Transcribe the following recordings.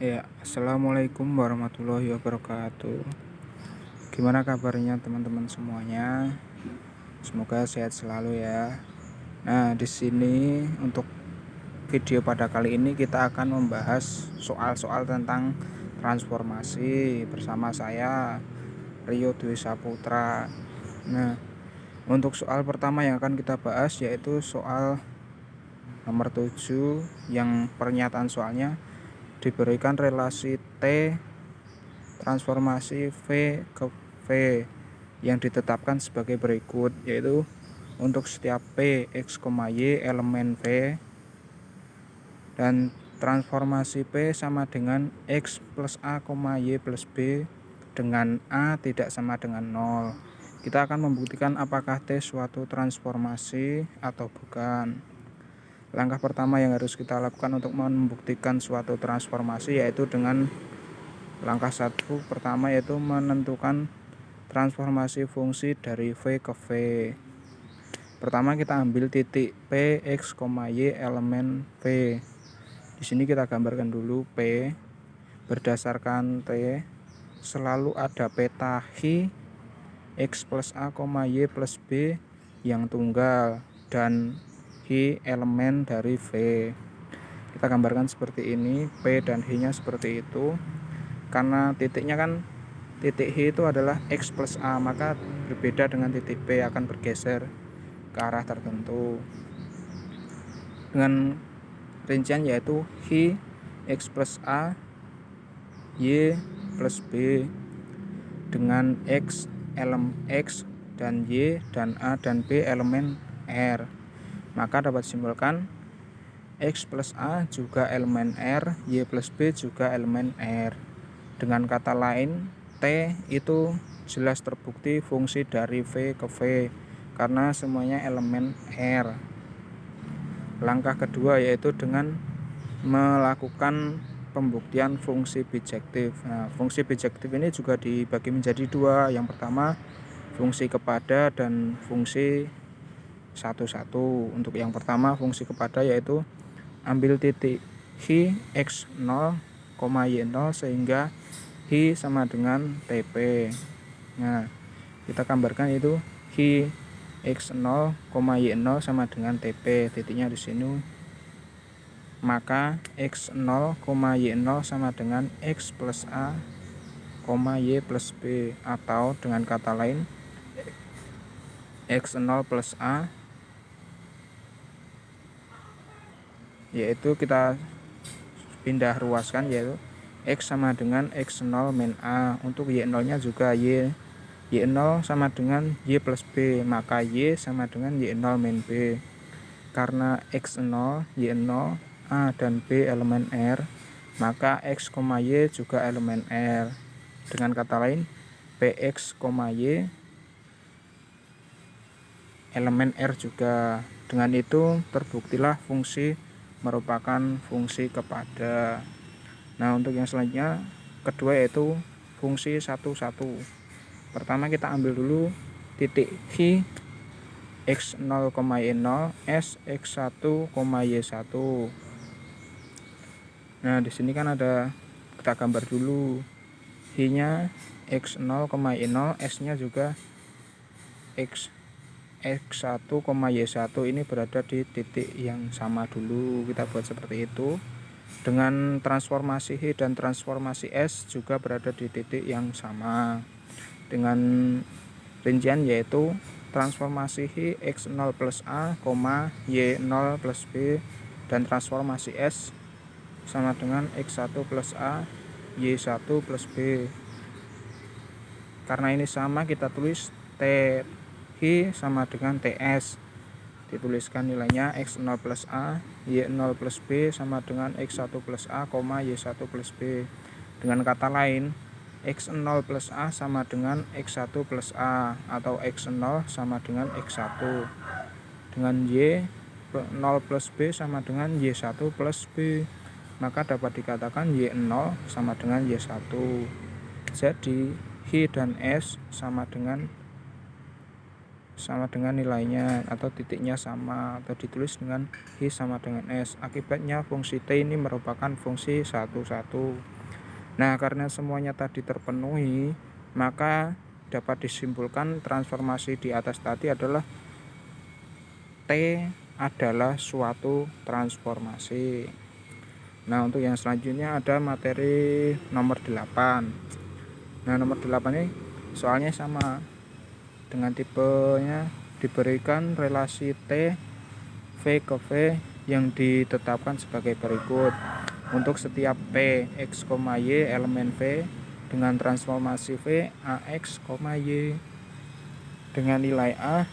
Ya, assalamualaikum warahmatullahi wabarakatuh. Gimana kabarnya teman-teman semuanya? Semoga sehat selalu ya. Nah, di sini untuk video pada kali ini kita akan membahas soal-soal tentang transformasi bersama saya Rio Dwi Saputra. Nah, untuk soal pertama yang akan kita bahas yaitu soal nomor 7 yang pernyataan soalnya diberikan relasi T transformasi V ke V yang ditetapkan sebagai berikut, yaitu untuk setiap P X, Y elemen V dan transformasi P sama dengan X plus A, Y plus B dengan A tidak sama dengan 0. Kita akan membuktikan apakah T suatu transformasi atau bukan. Langkah pertama yang harus kita lakukan untuk membuktikan suatu transformasi yaitu dengan langkah satu pertama yaitu menentukan transformasi fungsi dari V ke V. Pertama kita ambil titik P X, Y elemen V. Di sini kita gambarkan dulu P berdasarkan T selalu ada peta Hi X plus A, Y plus B yang tunggal dan Hi elemen dari V. Kita gambarkan seperti ini, P dan Hi-nya seperti itu. Karena titiknya kan titik Hi itu adalah X plus A, maka berbeda dengan titik P, akan bergeser ke arah tertentu dengan rincian yaitu Hi X plus A Y plus B dengan X elemen X dan Y dan A dan B elemen R, maka dapat disimpulkan X plus A juga elemen R, Y plus B juga elemen R. Dengan kata lain, T itu jelas terbukti fungsi dari V ke V karena semuanya elemen R. Langkah kedua yaitu dengan melakukan pembuktian fungsi bijektif. Nah, fungsi bijektif ini juga dibagi menjadi dua. Yang pertama fungsi kepada dan fungsi satu-satu. Untuk yang pertama fungsi kepada yaitu ambil titik Hi X0, Y0 sehingga Hi sama dengan TP. Nah, kita gambarkan itu Hi X0, Y0 sama dengan TP, titiknya di sini. Maka X0, Y0 sama dengan X plus A, Y plus B, atau dengan kata lain X0 plus A, yaitu kita pindah ruaskan yaitu X sama dengan X0 min A. Untuk Y0 nya juga Y0 sama dengan Y plus B, maka Y sama dengan Y0 min B. Karena X0, Y0, A dan B elemen R, maka X, Y juga elemen R. Dengan kata lain PX, Y elemen R juga. Dengan itu terbuktilah fungsi merupakan fungsi kepada. Nah, untuk yang selanjutnya kedua yaitu fungsi satu-satu. Pertama kita ambil dulu titik Hi X0, Y0 S X1, Y1. Nah, di sini kan ada, kita gambar dulu Hi-nya X0, Y0, S-nya juga X1, Y1. Ini berada di titik yang sama dulu. Kita buat seperti itu. Dengan transformasi Hi dan transformasi S juga berada di titik yang sama. Dengan rincian yaitu transformasi Hi X0 plus A, Y0 plus B dan transformasi S sama dengan X1 plus A, Y1 plus B. Karena ini sama, kita tulis T Hi sama dengan TS. Dituliskan nilainya X0 plus A, Y0 plus B sama dengan X1 plus A, Y1 plus B. Dengan kata lain, X0 plus A sama dengan X1 plus A atau X0 sama dengan X1. Dengan Y0 plus B sama dengan Y1 plus B, maka dapat dikatakan Y0 sama dengan Y1. Jadi Hi dan S sama dengan sama dengan nilainya atau titiknya sama, atau ditulis dengan I sama dengan S. Akibatnya fungsi T ini merupakan fungsi satu-satu. Nah, karena semuanya tadi terpenuhi, maka dapat disimpulkan transformasi di atas tadi adalah T adalah suatu transformasi. Nah, untuk yang selanjutnya ada materi nomor 8. Nah, nomor 8 ini soalnya sama dengan tipenya, diberikan relasi T V ke V yang ditetapkan sebagai berikut. Untuk setiap P X, Y elemen V dengan transformasi V AX, Y dengan nilai A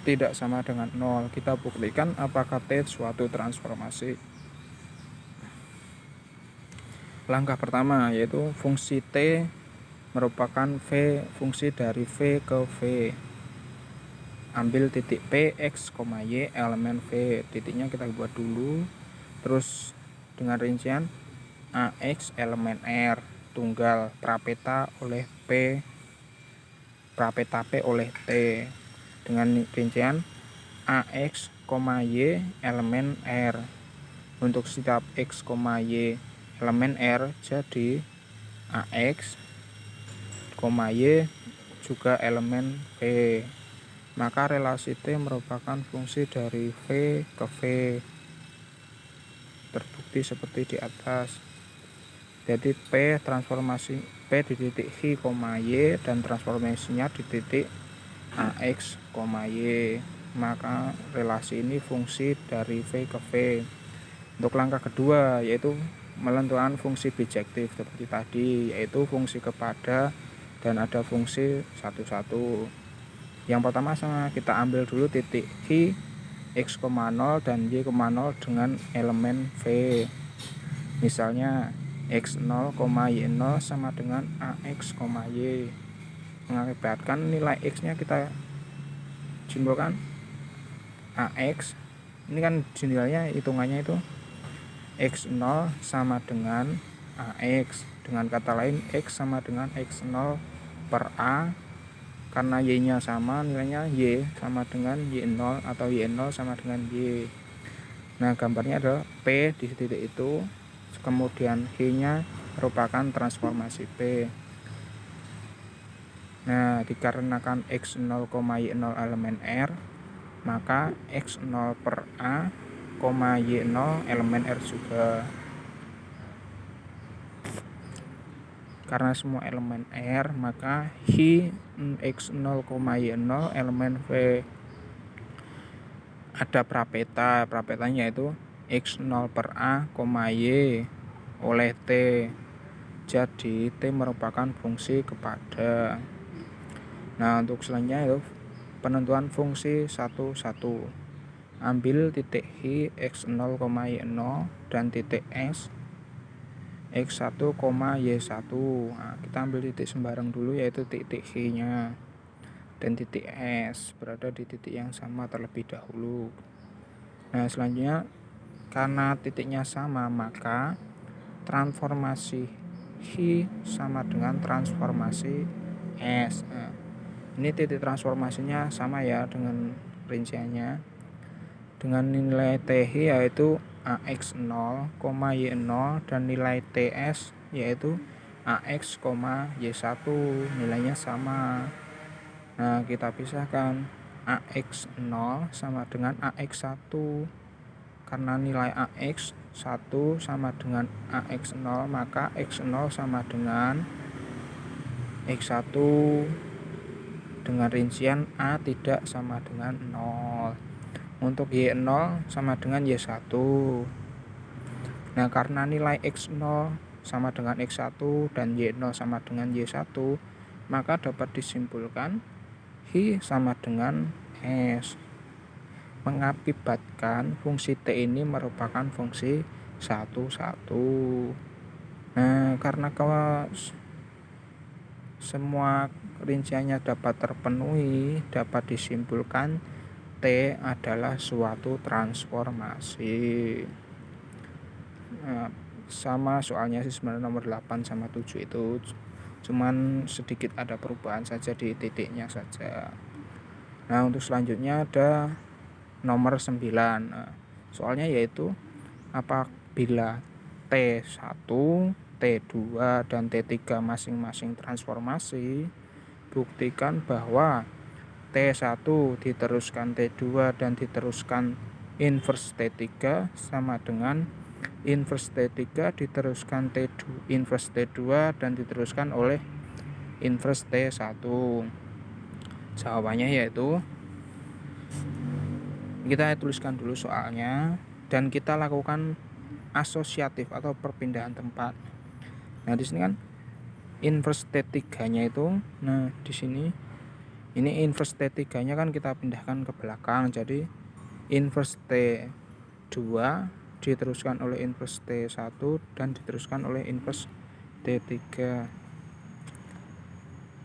tidak sama dengan 0. Kita buktikan apakah T suatu transformasi. Langkah pertama yaitu fungsi T merupakan V, fungsi dari V ke V. Ambil titik P X, Y elemen V. Titiknya kita buat dulu. Terus dengan rincian AX elemen R tunggal prapeta oleh P, prapeta P oleh T dengan rincian AX, Y elemen R. Untuk setiap X, Y elemen R jadi AX, Y juga elemen V. Maka relasi T merupakan fungsi dari V ke V. Terbukti seperti di atas. Jadi P transformasi P di titik I, Y dan transformasinya di titik AX, Y. Maka relasi ini fungsi dari V ke V. Untuk langkah kedua yaitu menentukan fungsi bijektif seperti tadi, yaitu fungsi kepada dan ada fungsi satu-satu. Yang pertama kita ambil dulu titik I X,0 dan Y,0 dengan elemen V. Misalnya X0, Y0 sama dengan AX, Y. Mengakibatkan nilai X nya kita simpulkan AX. Ini kan nilainya hitungannya itu X0 sama dengan AX. Dengan kata lain X sama dengan X0 per A. Karena Y nya sama, nilainya Y sama dengan Y0 atau Y0 sama dengan Y. Nah, gambarnya adalah P di titik itu, kemudian Y nya merupakan transformasi P. Nah, dikarenakan X0, Y0 elemen R, maka X0 per A, Y0 elemen R juga. Karena semua elemen R, maka I X0, Y0 elemen V. Ada prapetanya itu X0 per A, Y oleh T. Jadi T merupakan fungsi kepada. Nah, untuk selanjutnya itu penentuan fungsi satu-satu. Ambil titik I X0, Y0 dan titik S X1, Y1. Nah, kita ambil titik sembarang dulu yaitu titik I nya, dan titik S berada di titik yang sama terlebih dahulu. Nah, selanjutnya karena titiknya sama maka transformasi I sama dengan transformasi S. Nah, ini titik transformasinya sama ya dengan rinciannya. Dengan nilai TI yaitu AX0, Y0 dan nilai TS yaitu AX, Y1, nilainya sama. Nah, kita pisahkan AX0 sama dengan AX1. Karena nilai AX 1 sama dengan AX0, maka X0 sama dengan X1 dengan rincian A tidak sama dengan 0. Untuk Y0 sama dengan Y1. Nah, karena nilai X0 sama dengan X1 dan Y0 sama dengan Y1, maka dapat disimpulkan I sama dengan S. Mengakibatkan fungsi T ini merupakan fungsi satu-satu. Nah, karena semua rinciannya dapat terpenuhi, dapat disimpulkan T adalah suatu transformasi. Nah, sama soalnya sih sebenarnya nomor 8 sama 7 itu cuman sedikit ada perubahan saja di titiknya saja. Nah, untuk selanjutnya ada nomor 9. Nah, soalnya yaitu apabila T1, T2, dan T3 masing-masing transformasi, buktikan bahwa T1 diteruskan T2 dan diteruskan inverse T3 sama dengan inverse T3 diteruskan T2, inverse T2 dan diteruskan oleh inverse T1. Jawabannya yaitu kita tuliskan dulu soalnya dan kita lakukan asosiatif atau perpindahan tempat. Nah, di sini kan inverse T3-nya itu, nah di sini ini inverse T3-nya kan kita pindahkan ke belakang, jadi inverse T2 diteruskan oleh inverse T1 dan diteruskan oleh inverse T3.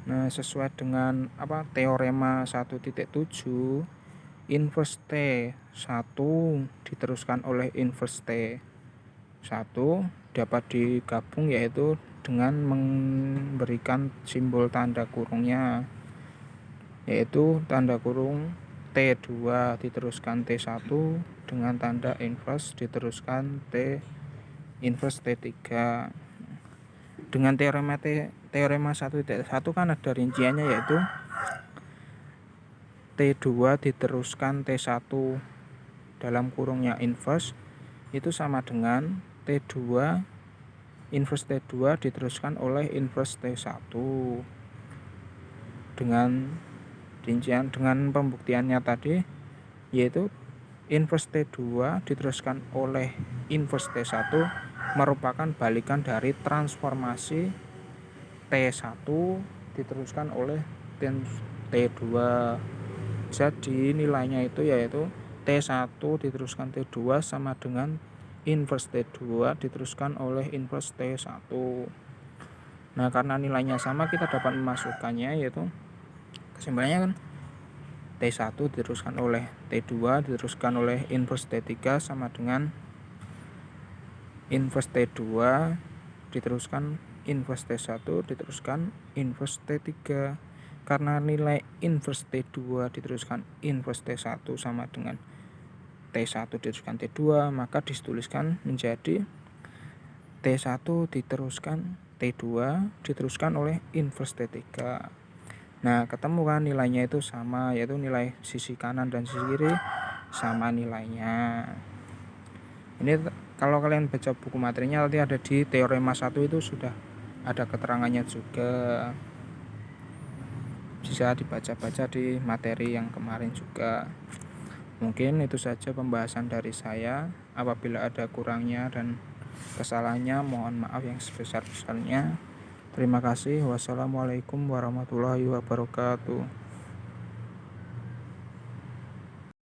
Nah, sesuai dengan teorema 1.7, inverse T1 diteruskan oleh inverse T1 dapat digabung yaitu dengan memberikan simbol tanda kurungnya, yaitu tanda kurung T2 diteruskan T1 dengan tanda inverse diteruskan inverse T3. Dengan teorema 1.1 kan ada rinciannya, yaitu T2 diteruskan T1 dalam kurungnya inverse itu sama dengan T2 inverse T2 diteruskan oleh inverse T1. Dengan rincian, dengan pembuktiannya tadi, yaitu inverse T2 diteruskan oleh inverse T1 merupakan balikan dari transformasi T1 diteruskan oleh T2. Jadi nilainya itu yaitu T1 diteruskan T2 sama dengan inverse T2 diteruskan oleh inverse T1. Nah, karena nilainya sama, kita dapat memasukkannya, yaitu kesimpulannya kan T1 diteruskan oleh T2 diteruskan oleh inverse T3 sama dengan inverse T2 diteruskan inverse T1 diteruskan inverse T3. Karena nilai inverse T2 diteruskan inverse T1 sama dengan T1 diteruskan T2, maka dituliskan menjadi T1 diteruskan T2 diteruskan oleh inverse T3. Nah, ketemu kan nilainya itu sama, yaitu nilai sisi kanan dan sisi kiri sama nilainya. Ini kalau kalian baca buku materinya nanti ada di teorema 1 itu sudah ada keterangannya juga. Bisa dibaca-baca di materi yang kemarin juga. Mungkin itu saja pembahasan dari saya. Apabila ada kurangnya dan kesalahannya, mohon maaf yang sebesar-besarnya. Terima kasih. Wassalamualaikum warahmatullahi wabarakatuh.